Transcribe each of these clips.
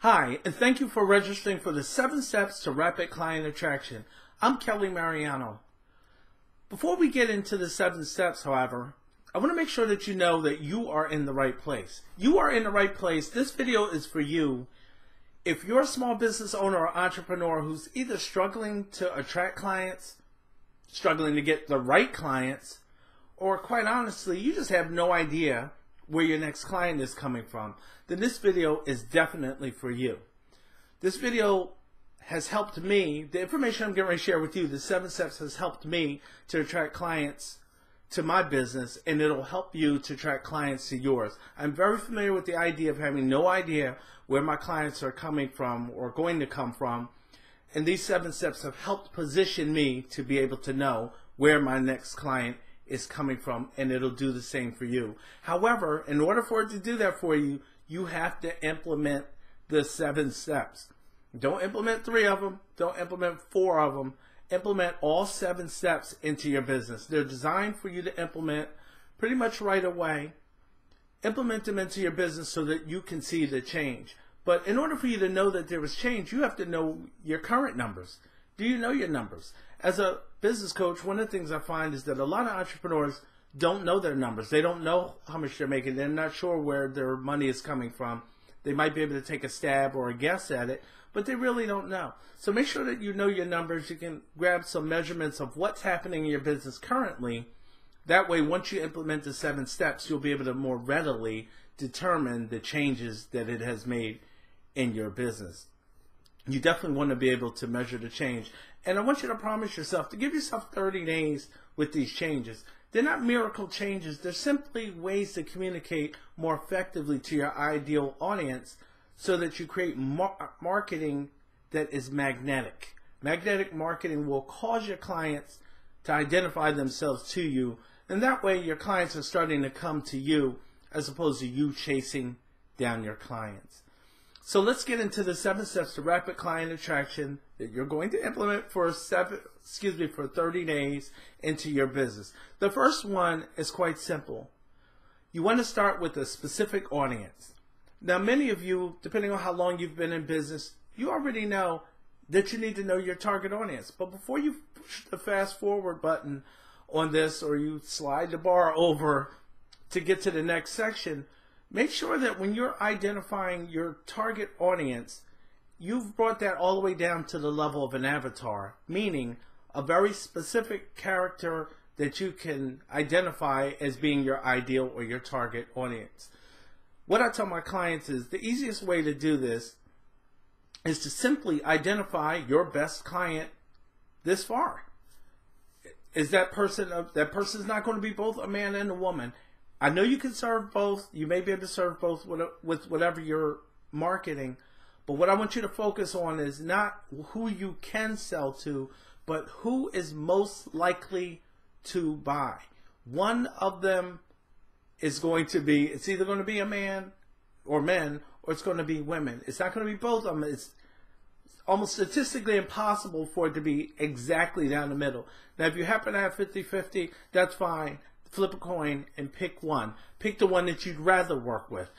Hi, and thank you for registering for the 7 Steps to Rapid Client Attraction. I'm Kelly Mariano. Before we get into the 7 steps, however, I want to make sure that you know that you are in the right place. You are in the right place. This video is for you. If you're a small business owner or entrepreneur who's either struggling to attract clients, struggling to get the right clients, or quite honestly, you just have no idea where your next client is coming from, then this video is definitely for you. This video has helped me, the information I'm getting ready to share with you, the 7 steps has helped me to attract clients to my business, and it'll help you to attract clients to yours. I'm very familiar with the idea of having no idea where my clients are coming from or going to come from, and these 7 steps have helped position me to be able to know where my next client is coming from, and it'll do the same for you. However, in order for it to do that for you, you have to implement the 7 steps. Don't implement 3 of them. Don't implement 4 of them. Implement all 7 steps into your business. They're designed for you to implement pretty much right away. Implement them into your business so that you can see the change. But in order for you to know that there was change, you have to know your current numbers. Do you know your numbers? As a business coach, one of the things I find is that a lot of entrepreneurs don't know their numbers. They don't know how much they're making. They're not sure where their money is coming from. They might be able to take a stab or a guess at it, but they really don't know. So make sure that you know your numbers. You can grab some measurements of what's happening in your business currently. That way, once you implement the 7 steps, you'll be able to more readily determine the changes that it has made in your business. You definitely want to be able to measure the change. And I want you to promise yourself to give yourself 30 days with these changes. They're not miracle changes. They're simply ways to communicate more effectively to your ideal audience so that you create marketing that is magnetic. Magnetic marketing will cause your clients to identify themselves to you, and that way your clients are starting to come to you as opposed to you chasing down your clients. So let's get into the 7 steps to rapid client attraction that you're going to implement for 30 days into your business. The first one is quite simple. You want to start with a specific audience. Now, many of you, depending on how long you've been in business, you already know that you need to know your target audience. But before you push the fast forward button on this, or you slide the bar over to get to the next section, make sure that when you're identifying your target audience, you've brought that all the way down to the level of an avatar, meaning a very specific character that you can identify as being your ideal or your target audience. What I tell my clients is the easiest way to do this is to simply identify your best client this far. Is that person's not going to be both a man and a woman. I know you can serve both. You may be able to serve both with whatever you're marketing. But what I want you to focus on is not who you can sell to, but who is most likely to buy. One of them is going to be, it's either going to be a man or men, or it's going to be women. It's not going to be both of them. It's almost statistically impossible for it to be exactly down the middle. Now, if you happen to have 50-50, that's fine. Flip a coin and pick one. Pick the one that you'd rather work with.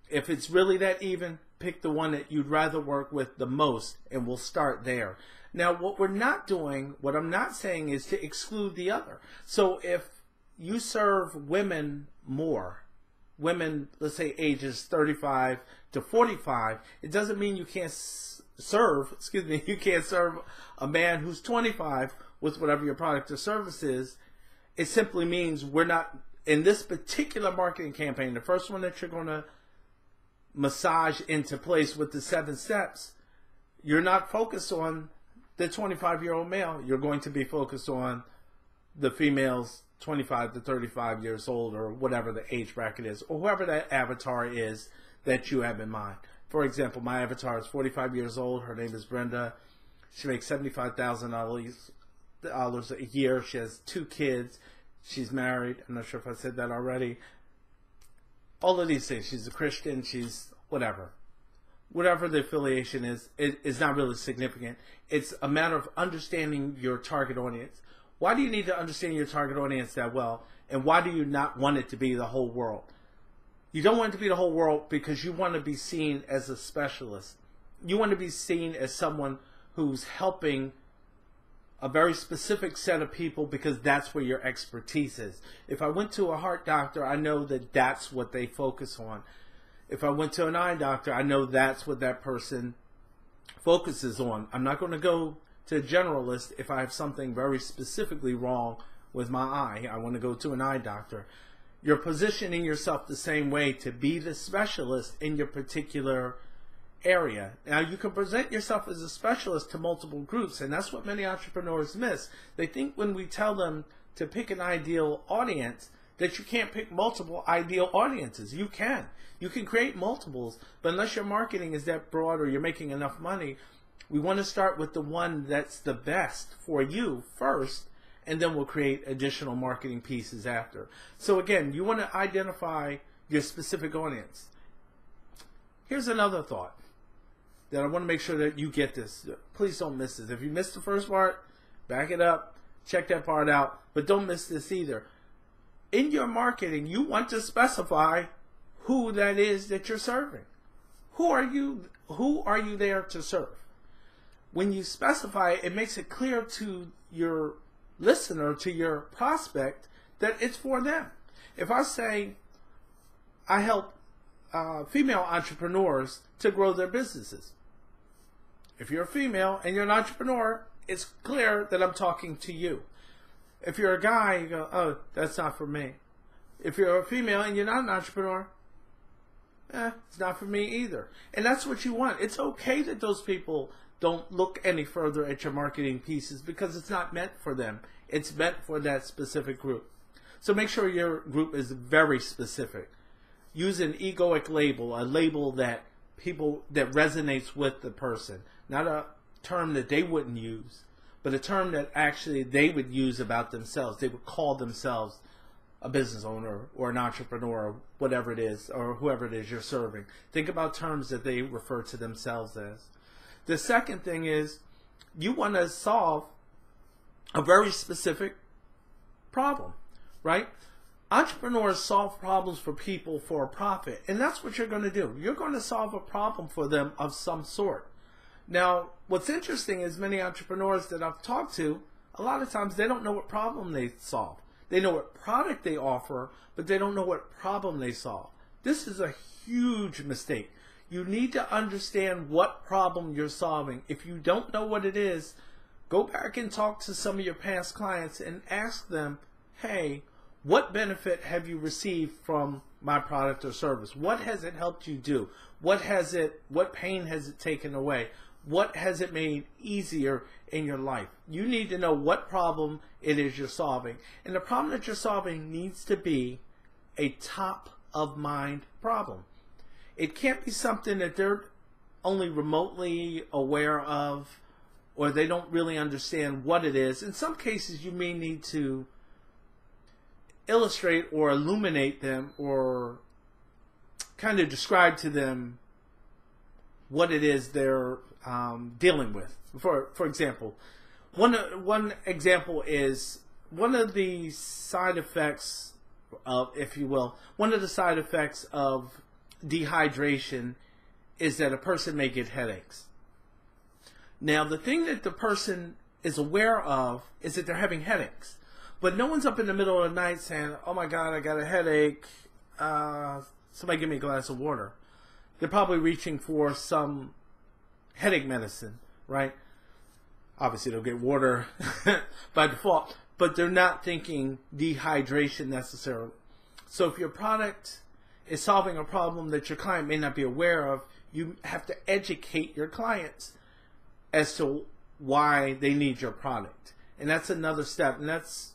If it's really that even, pick the one that you'd rather work with the most, and we'll start there. Now, what we're not doing, what I'm not saying is to exclude the other. So if you serve women more, women, let's say ages 35 to 45, it doesn't mean you can't you can't serve a man who's 25 with whatever your product or service is. It simply means we're not, in this particular marketing campaign, the first one that you're going to massage into place with the 7 steps, you're not focused on the 25-year-old male. You're going to be focused on the females 25 to 35 years old, or whatever the age bracket is, or whoever that avatar is that you have in mind. For example, my avatar is 45 years old. Her name is Brenda. She makes $75,000 a year. She has 2 kids. She's married. I'm not sure if I said that already. All of these things. She's a Christian. She's whatever. Whatever the affiliation is, it is not really significant. It's a matter of understanding your target audience. Why do you need to understand your target audience that well? And why do you not want it to be the whole world? You don't want it to be the whole world because you want to be seen as a specialist. you want to be seen as someone who's helping a very specific set of people because that's where your expertise is. If I went to a heart doctor, I know that that's what they focus on. If I went to an eye doctor, I know that's what that person focuses on. I'm not going to go to a generalist if I have something very specifically wrong with my eye. I want to go to an eye doctor. You're positioning yourself the same way to be the specialist in your particular area. Now, you can present yourself as a specialist to multiple groups, and that's what many entrepreneurs miss. They think when we tell them to pick an ideal audience that you can't pick multiple ideal audiences. You can. You can create multiples, but unless your marketing is that broad or you're making enough money, we want to start with the one that's the best for you first, and then we'll create additional marketing pieces after. So again, you want to identify your specific audience. Here's another thought that I want to make sure that you get this. Please don't miss this. If you missed the first part, back it up, check that part out, but don't miss this either. In your marketing, you want to specify who that is that you're serving. Who are you there to serve? When you specify, it makes it clear to your listener, to your prospect, that it's for them. If I say I help female entrepreneurs to grow their businesses, if you're a female and you're an entrepreneur, it's clear that I'm talking to you. If you're a guy, you go, oh, that's not for me. If you're a female and you're not an entrepreneur, it's not for me either. And that's what you want. It's okay that those people don't look any further at your marketing pieces because it's not meant for them. It's meant for that specific group. So make sure your group is very specific. Use an egoic label, a label that resonates with the person. Not a term that they wouldn't use, but a term that actually they would use about themselves. They would call themselves a business owner or an entrepreneur or whatever it is, or whoever it is you're serving. Think about terms that they refer to themselves as. The second thing is you want to solve a very specific problem, right? Entrepreneurs solve problems for people for a profit, and that's what you're going to do. You're going to solve a problem for them of some sort. Now, what's interesting is many entrepreneurs that I've talked to, a lot of times they don't know what problem they solve. They know what product they offer, but they don't know what problem they solve. This is a huge mistake. You need to understand what problem you're solving. If you don't know what it is, go back and talk to some of your past clients and ask them, hey, what benefit have you received from my product or service? What has it helped you do? What pain has it taken away? What has it made easier in your life? You need to know what problem it is you're solving. And the problem that you're solving needs to be a top of mind problem. It can't be something that they're only remotely aware of, or they don't really understand what it is. In some cases, you may need to illustrate or illuminate them or kind of describe to them what it is they're dealing with. For example, one example is one of the side effects of, if you will, one of the side effects of dehydration is that a person may get headaches. Now, the thing that the person is aware of is that they're having headaches. But no one's up in the middle of the night saying, oh my God, I got a headache. Somebody give me a glass of water. They're probably reaching for some headache medicine, right? Obviously, they'll get water by default, but they're not thinking dehydration necessarily. So if your product is solving a problem that your client may not be aware of, you have to educate your clients as to why they need your product. And that's another step. And that's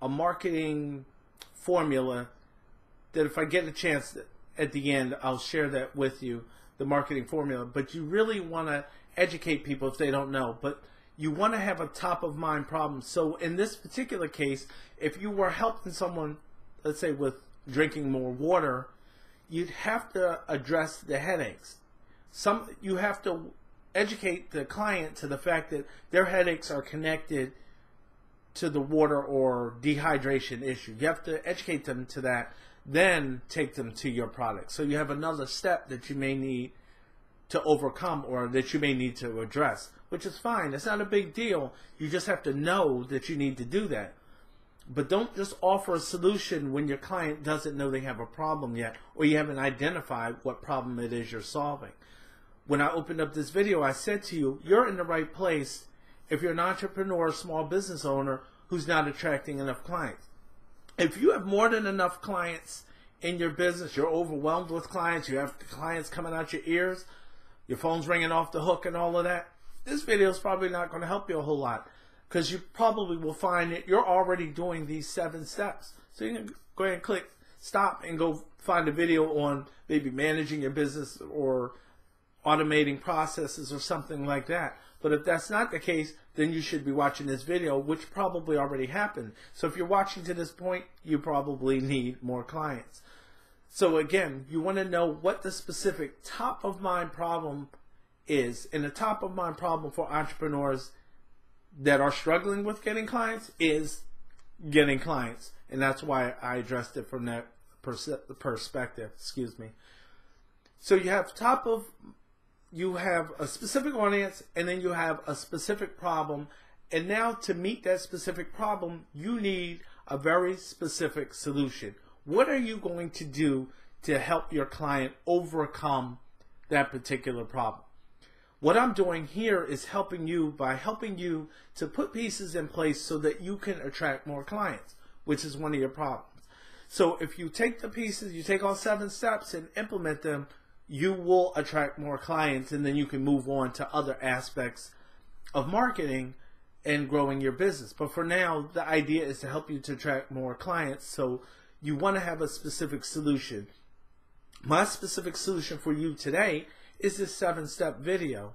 a marketing formula that if I get a chance at the end, I'll share that with you, the marketing formula. But you really want to educate people if they don't know. But you want to have a top of mind problem. So in this particular case, if you were helping someone, let's say with drinking more water, you'd have to address the headaches. You have to educate the client to the fact that their headaches are connected to the water or dehydration issue. You have to educate them to that, then take them to your product. So you have another step that you may need to overcome or that you may need to address, which is fine. It's not a big deal. You just have to know that you need to do that. But don't just offer a solution when your client doesn't know they have a problem yet, or you haven't identified what problem it is you're solving. When I opened up this video, I said to you, you're in the right place if you're an entrepreneur, small business owner who's not attracting enough clients. If you have more than enough clients in your business, you're overwhelmed with clients, you have clients coming out your ears, your phone's ringing off the hook and all of that, this video is probably not going to help you a whole lot, because you probably will find that you're already doing these 7 steps. So you can go ahead and click stop and go find a video on maybe managing your business or automating processes or something like that. But if that's not the case, then you should be watching this video, which probably already happened. So if you're watching to this point, you probably need more clients. So again, you want to know what the specific top of mind problem is. And the top of mind problem for entrepreneurs that are struggling with getting clients is getting clients. And that's why I addressed it from that perspective. Excuse me. So you have you have a specific audience, and then you have a specific problem. And now to meet that specific problem, you need a very specific solution. What are you going to do to help your client overcome that particular problem? What I'm doing here is helping you by helping you to put pieces in place so that you can attract more clients, which is one of your problems. So if you take the pieces, you take all 7 steps and implement them, you will attract more clients, and then you can move on to other aspects of marketing and growing your business. But for now, the idea is to help you to attract more clients. So you want to have a specific solution. My specific solution for you today is this 7-step video,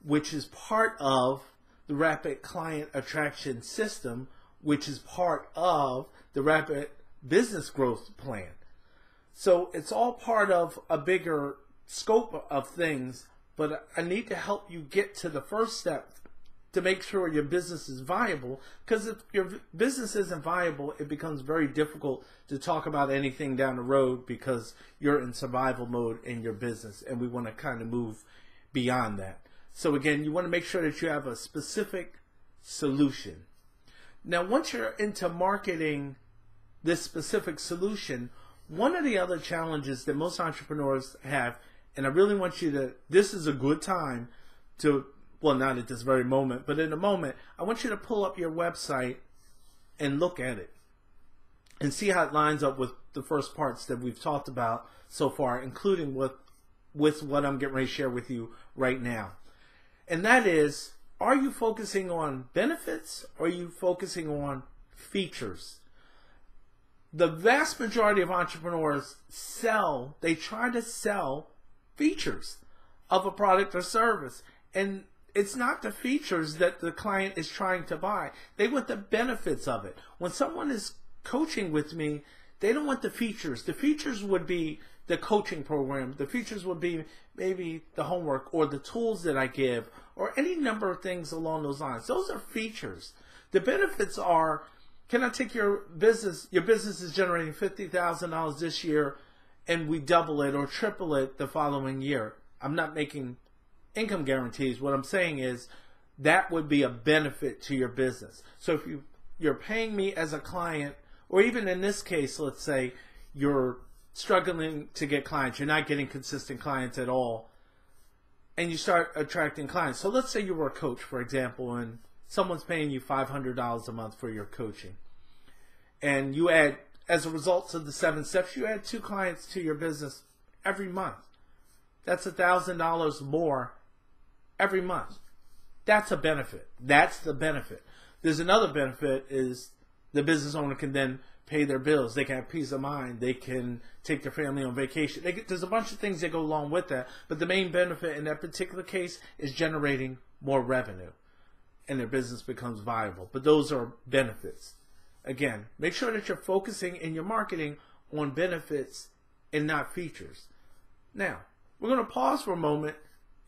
which is part of the Rapid Client Attraction System, which is part of the Rapid Business Growth Plan. So it's all part of a bigger scope of things, but I need to help you get to the first step to make sure your business is viable, because if your business isn't viable, it becomes very difficult to talk about anything down the road because you're in survival mode in your business, and we want to kind of move beyond that. So again, you want to make sure that you have a specific solution. Now, once you're into marketing this specific solution, one of the other challenges that most entrepreneurs have, and I really want you to, this is a good time to, well, not at this very moment, but in a moment, I want you to pull up your website and look at it and see how it lines up with the first parts that we've talked about so far, including with what I'm getting ready to share with you right now. And that is, are you focusing on benefits or are you focusing on features? The vast majority of entrepreneurs they try to sell features of a product or service. And it's not the features that the client is trying to buy. They want the benefits of it. When someone is coaching with me, they don't want the features. The features would be the coaching program. The features would be maybe the homework or the tools that I give or any number of things along those lines. Those are features. The benefits are, can I take your business is generating $50,000 this year and we double it or triple it the following year. I'm not making income guarantees. What I'm saying is that would be a benefit to your business. So if you're paying me as a client, or even in this case, let's say you're struggling to get clients, you're not getting consistent clients at all, and you start attracting clients. So let's say you were a coach, for example, and someone's paying you $500 a month for your coaching. And you add, as a result of the 7 steps, you add 2 clients to your business every month. That's $1,000 more every month. That's a benefit. That's the benefit. There's another benefit is the business owner can then pay their bills. They can have peace of mind. They can take their family on vacation. There's a bunch of things that go along with that. But the main benefit in that particular case is generating more revenue. And their business becomes viable. But those are benefits. Again, make sure that you're focusing in your marketing on benefits and not features. Now, we're going to pause for a moment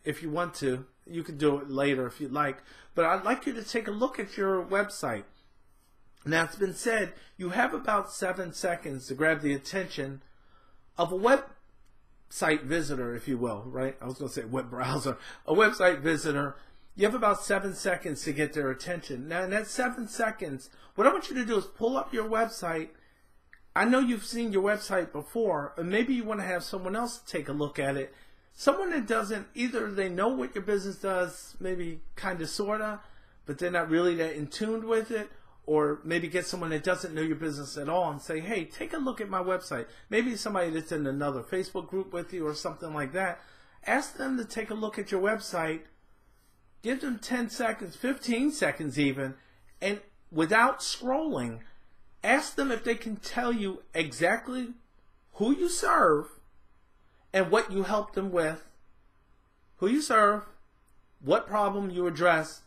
if you want to. You can do it later if you'd like. But I'd like you to take a look at your website. Now, it's been said you have about 7 seconds to grab the attention of a web website visitor, if you will, right? I was going to say web browser, a website visitor. You have about 7 seconds to get their attention. Now, in that 7 seconds, what I want you to do is pull up your website. I know you've seen your website before, and maybe you want to have someone else take a look at it. Someone that doesn't, either they know what your business does, maybe kind of, sort of, but they're not really that in tune with it, or maybe get someone that doesn't know your business at all and say, hey, take a look at my website. Maybe somebody that's in another Facebook group with you or something like that. Ask them to take a look at your website. Give them 10 seconds, 15 seconds even, and without scrolling, ask them if they can tell you exactly who you serve and what you help them with, who you serve, what problem you address,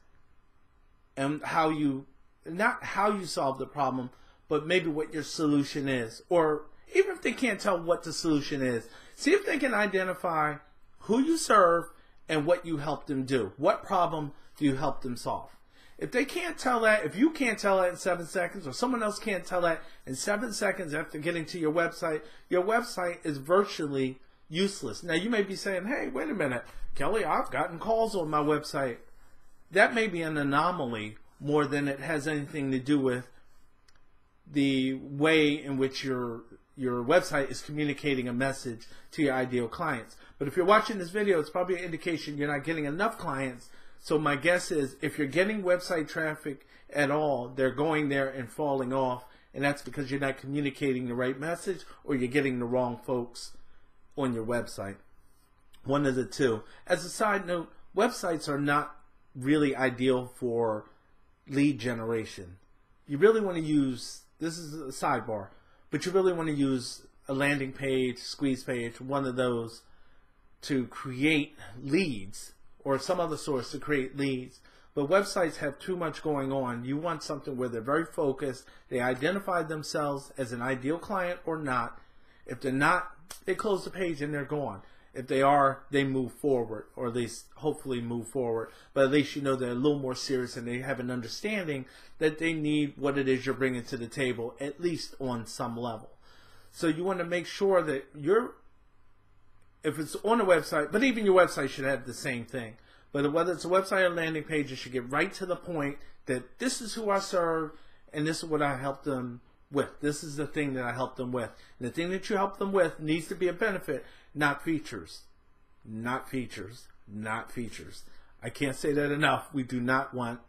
and how you, not how you solve the problem, but maybe what your solution is. Or even if they can't tell what the solution is, see if they can identify who you serve and what you help them do. What problem do you help them solve? If they can't tell that, if you can't tell that in 7 seconds, or someone else can't tell that in 7 seconds after getting to your website is virtually useless. Now, you may be saying, hey, wait a minute, Kelly, I've gotten calls on my website. That may be an anomaly more than it has anything to do with the way in which your website is communicating a message to your ideal clients. But if you're watching this video, it's probably an indication you're not getting enough clients. So my guess is if you're getting website traffic at all, they're going there and falling off, and that's because you're not communicating the right message or you're getting the wrong folks on your website. One of the two. As a side note, websites are not really ideal for lead generation. You really want to use, this is a sidebar, but you really want to use a landing page, squeeze page, one of those to create leads, or some other source to create leads. But websites have too much going on. You want something where they're very focused. They identify themselves as an ideal client or not. If they're not, they close the page and they're gone. If they are, they move forward, or at least hopefully move forward. But at least you know they're a little more serious and they have an understanding that they need what it is you're bringing to the table, at least on some level. So you want to make sure that if it's on a website, but even your website should have the same thing. But whether it's a website or landing page, you should get right to the point that this is who I serve and this is what I help them with. This is the thing that I help them with. And the thing that you help them with needs to be a benefit, not features. Not features. Not features. I can't say that enough. We do not want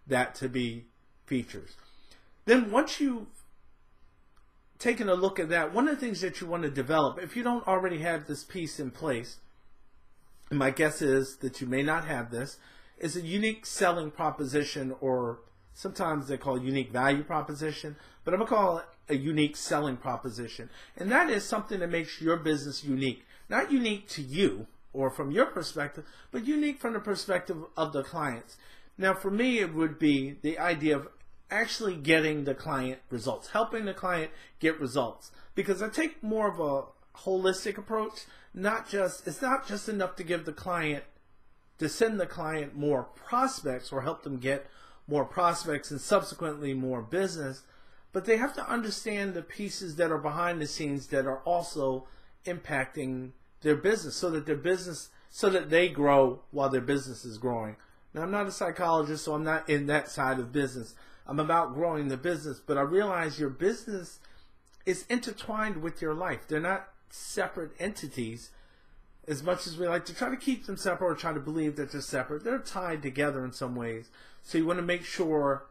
that to be features. Then once you've taken a look at that, one of the things that you want to develop, if you don't already have this piece in place, and my guess is that you may not have this, is a unique selling proposition, or sometimes they call it unique value proposition, but I'm going to call it a unique selling proposition. And that is something that makes your business unique. Not unique to you or from your perspective, but unique from the perspective of the clients. Now, for me, it would be the idea of actually getting the client results, helping the client get results. Because I take more of a holistic approach. It's not just enough to give the client, to send the client more prospects or help them get more prospects and subsequently more business, but they have to understand the pieces that are behind the scenes that are also impacting their business, so that they grow while their business is growing. Now, I'm not a psychologist, so I'm not in that side of business. I'm about growing the business, but I realize your business is intertwined with your life. They're not separate entities. As much as we like to try to keep them separate or try to believe that they're separate, they're tied together in some ways. So you want to make sure,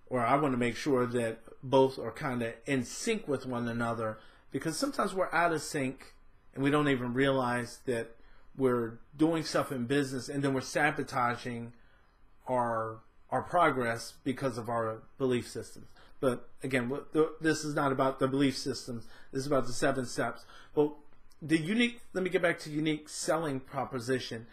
or I want to make sure, that both are kind of in sync with one another, because sometimes we're out of sync and we don't even realize that we're doing stuff in business and then we're sabotaging our progress because of our belief systems. But again, this is not about the belief systems. This is about the 7 steps. But let me get back to unique selling proposition.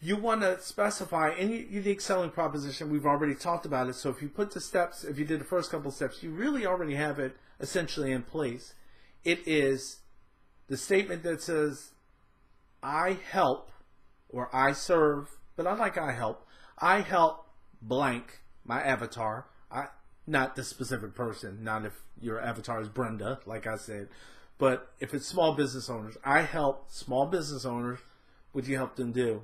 You want to specify any unique selling proposition. We've already talked about it. So if you put the steps, if you did the first couple steps, you really already have it essentially in place. It is the statement that says, I help, or I serve, but I like I help blank, my avatar, not the specific person, not if your avatar is Brenda, like I said, But if it's small business owners, I help small business owners. What do you help them do?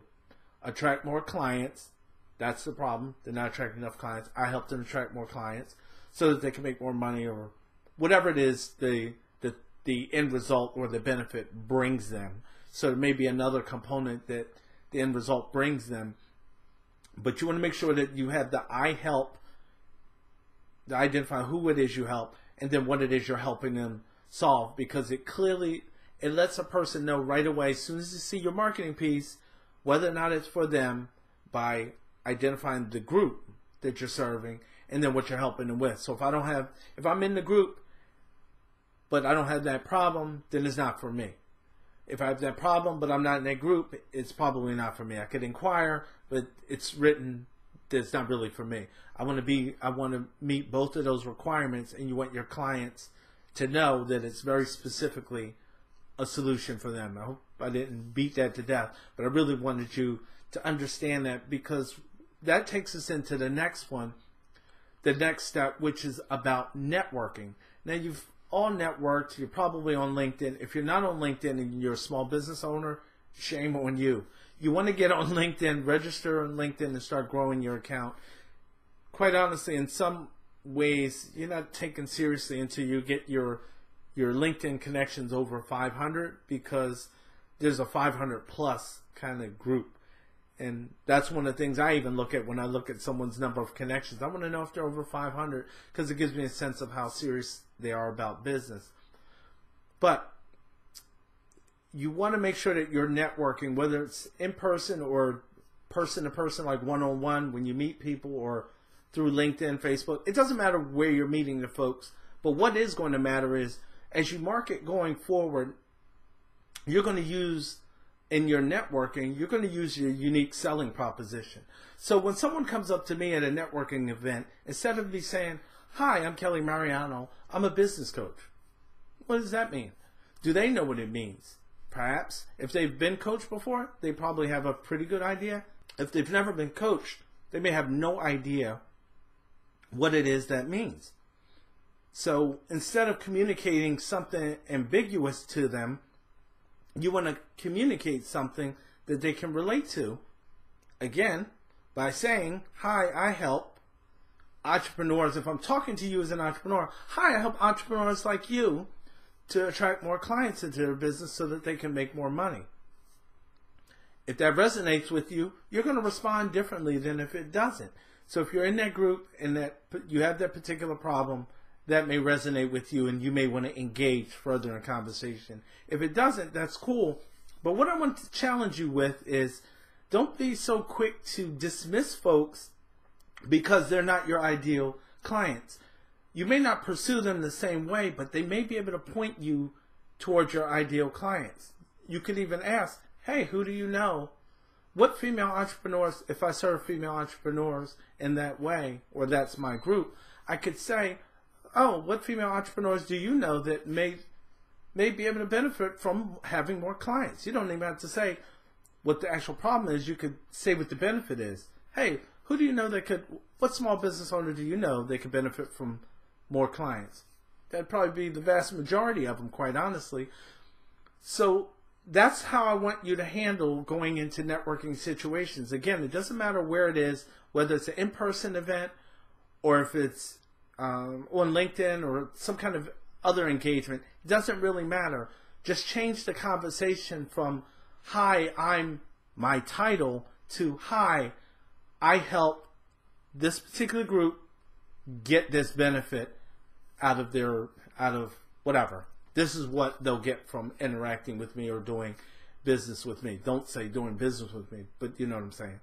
Attract more clients. That's the problem. They're not attracting enough clients. I help them attract more clients so that they can make more money, or whatever it is the end result or the benefit brings them. So there may be another component that the end result brings them. But you want to make sure that you have the I help, to identify who it is you help, and then what it is you're helping them solve, because it lets a person know right away, as soon as they see your marketing piece, whether or not it's for them, by identifying the group that you're serving and then what you're helping them with. So if I'm in the group but I don't have that problem, then it's not for me. If I have that problem but I'm not in that group, it's probably not for me. I could inquire, but it's written that it's not really for me. I want to meet both of those requirements, and you want your clients to know that it's very specifically a solution for them. I hope I didn't beat that to death, but I really wanted you to understand that, because that takes us into the next one, the next step, which is about networking. Now, you've all networked. You're probably on LinkedIn. If you're not on LinkedIn and you're a small business owner, shame on you. You want to get on LinkedIn, register on LinkedIn, and start growing your account. Quite honestly, in some ways, you're not taken seriously until you get your LinkedIn connections over 500, because there's a 500 plus kind of group. And that's one of the things I even look at when I look at someone's number of connections. I want to know if they're over 500, because it gives me a sense of how serious they are about business. But you want to make sure that you're networking, whether it's in person or person to person, like one-on-one when you meet people, or through LinkedIn, Facebook. It doesn't matter where you're meeting the folks, but what is going to matter is, as you market going forward, you're going to use, in your networking, you're going to use your unique selling proposition. So when someone comes up to me at a networking event, instead of me saying, "Hi, I'm Kelly Mariano, I'm a business coach," what does that mean? Do they know what it means? Perhaps. If they've been coached before, they probably have a pretty good idea. If they've never been coached, they may have no idea what it is that means. So instead of communicating something ambiguous to them, you want to communicate something that they can relate to. Again, by saying, "Hi, I help entrepreneurs." If I'm talking to you as an entrepreneur, "Hi, I help entrepreneurs like you to attract more clients into their business so that they can make more money." If that resonates with you, you're going to respond differently than if it doesn't. So if you're in that group and that you have that particular problem, that may resonate with you, and you may want to engage further in conversation. If it doesn't, that's cool. But what I want to challenge you with is, don't be so quick to dismiss folks because they're not your ideal clients. You may not pursue them the same way, but they may be able to point you towards your ideal clients. You could even ask, "Hey, who do you know? What female entrepreneurs," if I serve female entrepreneurs in that way, or that's my group, I could say, "Oh, what female entrepreneurs do you know that may be able to benefit from having more clients?" You don't even have to say what the actual problem is. You could say what the benefit is. "Hey, who do you know what small business owner do you know that could benefit from more clients?" That'd probably be the vast majority of them, quite honestly. So that's how I want you to handle going into networking situations. Again, it doesn't matter where it is, whether it's an in-person event or if it's on LinkedIn or some kind of other engagement. It doesn't really matter. Just change the conversation from, "Hi, I'm my title," to, "Hi, I help this particular group get this benefit out of whatever. This is what they'll get from interacting with me or doing business with me." Don't say doing business with me, but you know what I'm saying.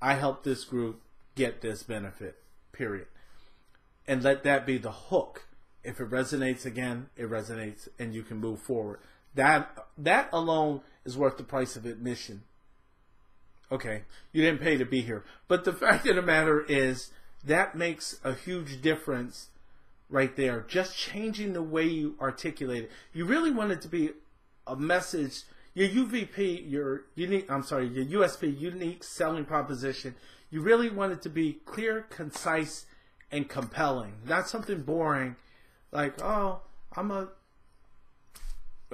"I help this group get this benefit," period. And let that be the hook. If it resonates, again, it resonates, and you can move forward. That alone is worth the price of admission. Okay, you didn't pay to be here. But the fact of the matter is, that makes a huge difference right there. Just changing the way you articulate it. You really want it to be a message. Your UVP, your USP, unique selling proposition. You really want it to be clear, concise, and compelling. Not something boring like, "Oh, I'm a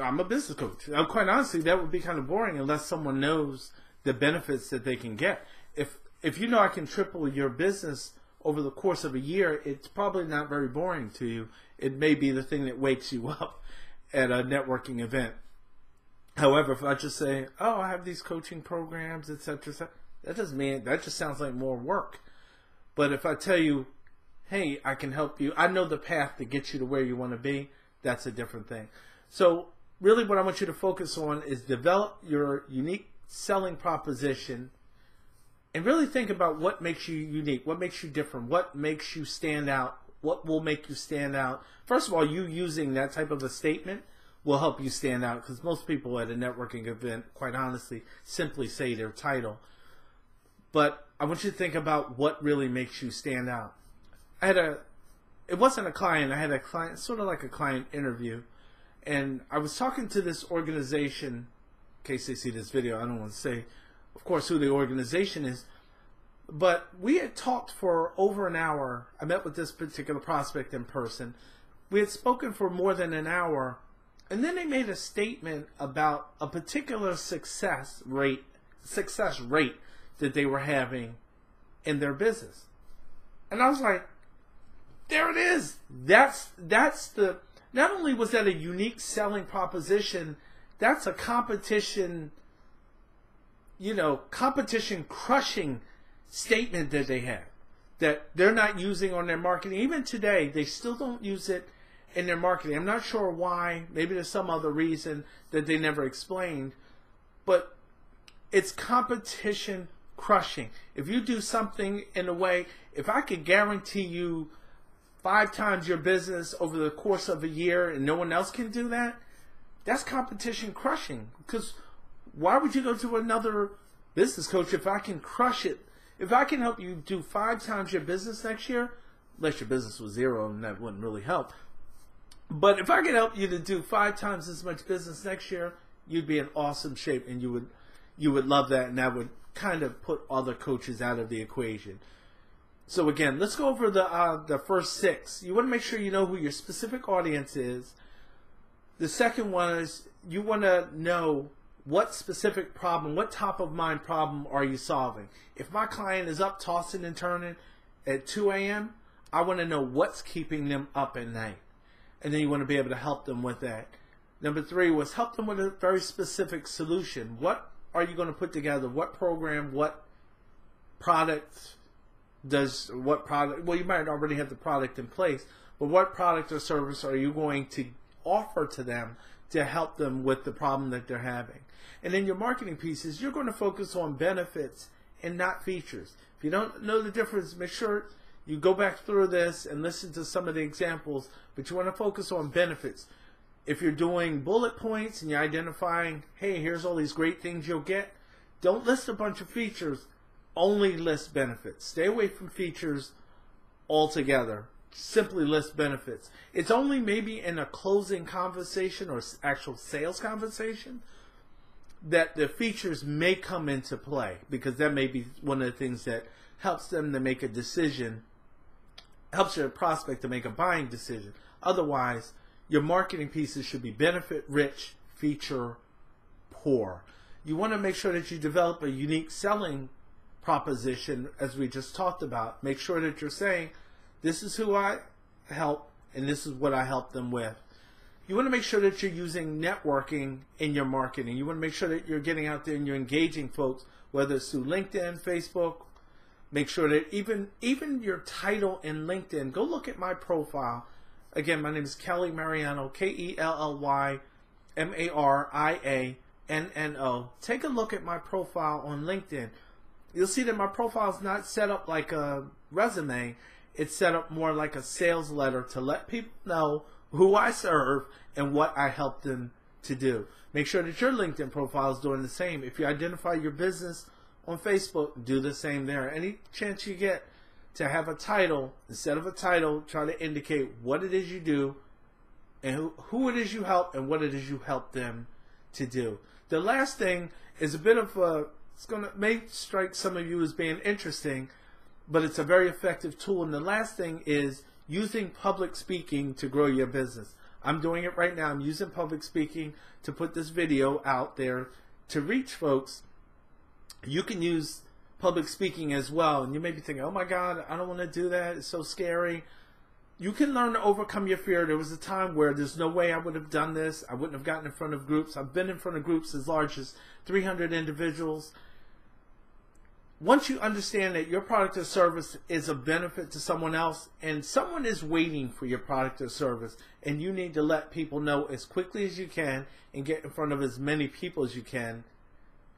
I'm a business coach. Quite honestly, that would be kind of boring unless someone knows the benefits that they can get. If you know I can triple your business over the course of a year, it's probably not very boring to you. It may be the thing that wakes you up at a networking event. However, if I just say, oh, I have these coaching programs, etc., that doesn't mean, that just sounds like more work. But if I tell you, hey, I can help you, I know the path to get you to where you want to be, that's a different thing. So really what I want you to focus on is develop your unique selling proposition and really think about what makes you unique, what makes you different, what makes you stand out, what will make you stand out. First of all, you using that type of a statement will help you stand out, because most people at a networking event, quite honestly, simply say their title. But I want you to think about what really makes you stand out. It wasn't a client, I had a client, sort of like a client interview, and I was talking to this organization. In case they see this video, I don't want to say, of course, who the organization is, but we had talked for over an hour. I met with this particular prospect in person. We had spoken for more than an hour, and then they made a statement about a particular success rate that they were having in their business. And I was like, there it is. That's the, not only was that a unique selling proposition, that's a competition, competition crushing statement that they have, that they're not using on their marketing. Even today, they still don't use it in their marketing. I'm not sure why. Maybe there's some other reason that they never explained, but it's competition crushing. If you do something in a way, if I could guarantee you 5 times your business over the course of a year and no one else can do that, that's competition crushing. Because why would you go to another business coach if I can crush it? If I can help you do 5 times your business next year, unless your business was 0, and that wouldn't really help. But if I can help you to do 5 times as much business next year, you'd be in awesome shape, and you would love that, and that would kind of put other coaches out of the equation. So again, let's go over the first 6. You want to make sure you know who your specific audience is. The second one is you want to know what specific problem, what top of mind problem are you solving. If my client is up tossing and turning at 2 a.m., I want to know what's keeping them up at night. And then you want to be able to help them with that. Number 3 was help them with a very specific solution. What are you going to put together? What program, what product well, you might already have the product in place, but what product or service are you going to offer to them to help them with the problem that they're having? And then your marketing pieces, you're going to focus on benefits and not features. If you don't know the difference, make sure you go back through this and listen to some of the examples, but you want to focus on benefits. If you're doing bullet points and you're identifying, hey, here's all these great things you'll get, don't list a bunch of features, only list benefits. Stay away from features altogether. Simply list benefits. It's only maybe in a closing conversation or actual sales conversation that the features may come into play, because that may be one of the things that helps them to make a decision, helps your prospect to make a buying decision. Otherwise, your marketing pieces should be benefit rich, feature poor. You want to make sure that you develop a unique selling proposition, as we just talked about. Make sure that you're saying, this is who I help and this is what I help them with. You want to make sure that you're using networking in your marketing. You want to make sure that you're getting out there and you're engaging folks, whether it's through LinkedIn, Facebook. Make sure that even your title in LinkedIn, go look at my profile. Again, my name is Kelly Mariano, KELLY-MARIANNO. Take a look at my profile on LinkedIn. You'll see that my profile is not set up like a resume. It's set up more like a sales letter to let people know who I serve and what I help them to do. Make sure that your LinkedIn profile is doing the same. If you identify your business on Facebook, do the same there. Any chance you get to have a title, instead of a title, try to indicate what it is you do and who it is you help and what it is you help them to do. The last thing is a bit of a, may strike some of you as being interesting, but it's a very effective tool. And the last thing is using public speaking to grow your business. I'm doing it right now. I'm using public speaking to put this video out there to reach folks. You can use public speaking as well. And you may be thinking, oh my God, I don't want to do that. It's so scary. You can learn to overcome your fear. There was a time where there's no way I would have done this. I wouldn't have gotten in front of groups. I've been in front of groups as large as 300 individuals. Once you understand that your product or service is a benefit to someone else and someone is waiting for your product or service, and you need to let people know as quickly as you can and get in front of as many people as you can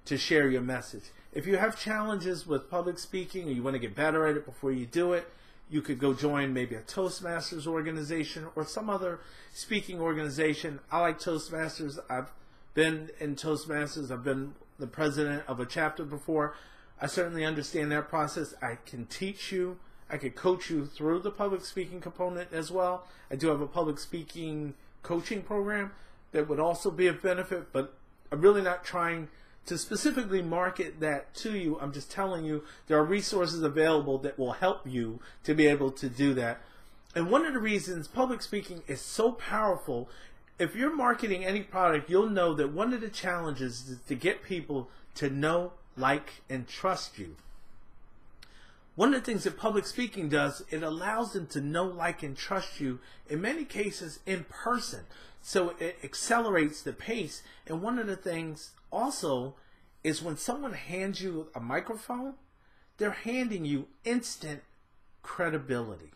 to share your message. If you have challenges with public speaking or you want to get better at it before you do it, you could go join maybe a Toastmasters organization or some other speaking organization. I like Toastmasters. I've been in Toastmasters. I've been the president of a chapter before. I certainly understand that process. I can teach you. I can coach you through the public speaking component as well. I do have a public speaking coaching program that would also be of benefit, but I'm really not trying to specifically market that to you. I'm just telling you there are resources available that will help you to be able to do that. And one of the reasons public speaking is so powerful, if you're marketing any product, you'll know that one of the challenges is to get people to know, like, and trust you. One of the things that public speaking does, it allows them to know, like, and trust you, in many cases in person. So it accelerates the pace. And one of the things also is when someone hands you a microphone, they're handing you instant credibility.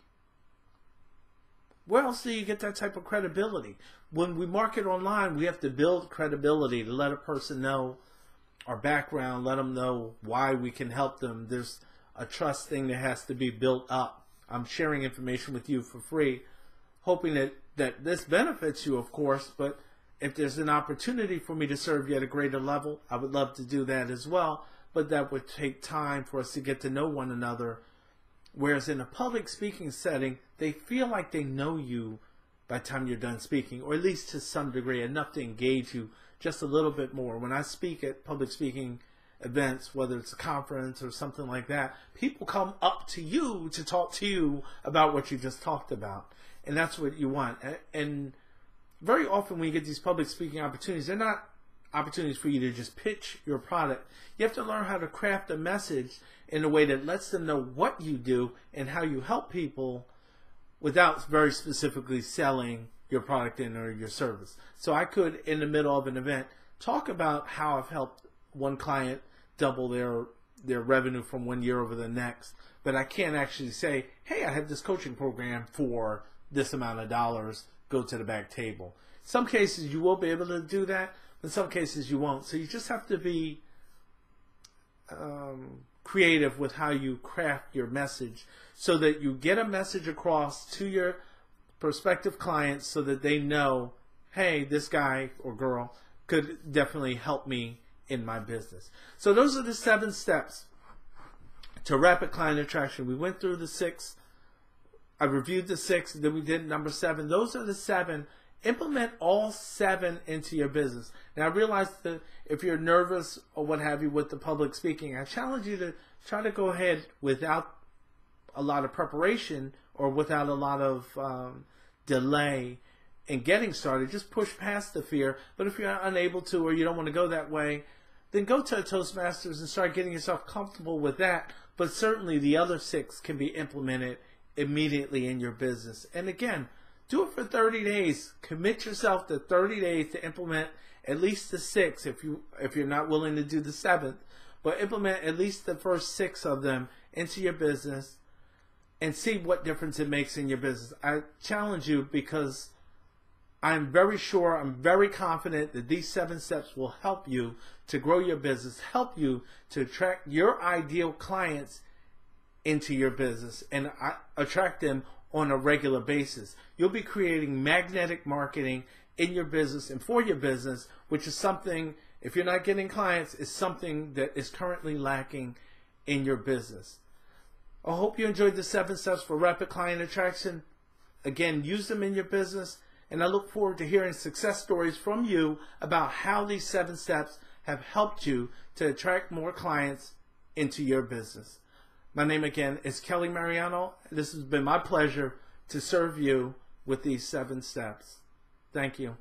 Where else do you get that type of credibility? When we market online, we have to build credibility to let a person know our background, let them know why we can help them. There's a trust thing that has to be built up. I'm sharing information with you for free, hoping that this benefits you, of course, but if there's an opportunity for me to serve you at a greater level, I would love to do that as well, but that would take time for us to get to know one another. Whereas in a public speaking setting, they feel like they know you by the time you're done speaking, or at least to some degree, enough to engage you just a little bit more. When I speak at public speaking events, whether it's a conference or something like that, people come up to you to talk to you about what you just talked about. And that's what you want. And very often when you get these public speaking opportunities, they're not opportunities for you to just pitch your product. You have to learn how to craft a message in a way that lets them know what you do and how you help people without very specifically selling your product in or your service. So I could, in the middle of an event, talk about how I've helped one client double their revenue from one year over the next, but I can't actually say, hey, I have this coaching program for this amount of dollars, go to the back table. Some cases you will be able to do that, in some cases you won't. So you just have to be creative with how you craft your message so that you get a message across to your prospective clients so that they know, hey, this guy or girl could definitely help me in my business. So those are the 7 steps to rapid client attraction. We went through the 6. I reviewed the 6, then we did number 7. Those are the 7. Implement all 7 into your business. Now, I realize that if you're nervous or what have you with the public speaking, I challenge you to try to go ahead without a lot of preparation or without a lot of delay in getting started. Just push past the fear. But if you're unable to or you don't want to go that way, then go to a Toastmasters and start getting yourself comfortable with that. But certainly the other 6 can be implemented immediately in your business. And again, do it for 30 days. Commit yourself to 30 days to implement at least the 6 if you're not willing to do the 7th. But implement at least the first 6 of them into your business and see what difference it makes in your business. I challenge you because I'm very sure, I'm very confident that these 7 steps will help you to grow your business, help you to attract your ideal clients into your business and attract them on a regular basis. You'll be creating magnetic marketing in your business and for your business, which is something, if you're not getting clients, is something that is currently lacking in your business. I hope you enjoyed the 7 steps for rapid client attraction. Again, use them in your business, and I look forward to hearing success stories from you about how these 7 steps have helped you to attract more clients into your business. My name again is Kelly Mariano. This has been my pleasure to serve you with these 7 steps. Thank you.